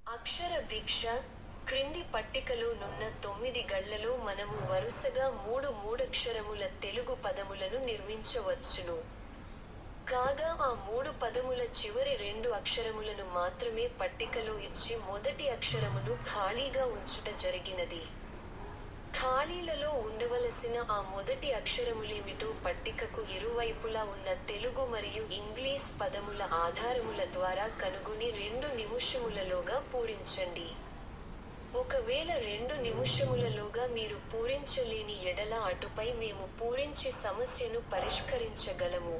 అక్షర భిక్ష క్రింది పట్టికలో నున్న 9 గళ్లలో మనము వరుసగా మూడక్షరముల తెలుగు పదములను నిర్మించవచ్చును. కాగా ఆ 3 పదముల చివరి 2 అక్షరములను మాత్రమే పట్టికలో ఇచ్చి మొదటి అక్షరమును ఖాళీగా ఉంచుట జరిగినది. ఖాళీలలో ఉండవలసిన ఆ మొదటి అక్షరములేమిటో పట్టికకు ఇరువైపులా ఉన్న తెలుగు మరియు ఇంగ్లీష్ పదముల ఆధారముల ద్వారా కనుగొని 2 నిముషములలోగా పూరించండి. ఒకవేళ 2 నిముషములలోగా మీరు పూరించలేని ఎడల అటుపై మేము పూరించి సమస్యను పరిష్కరించగలము.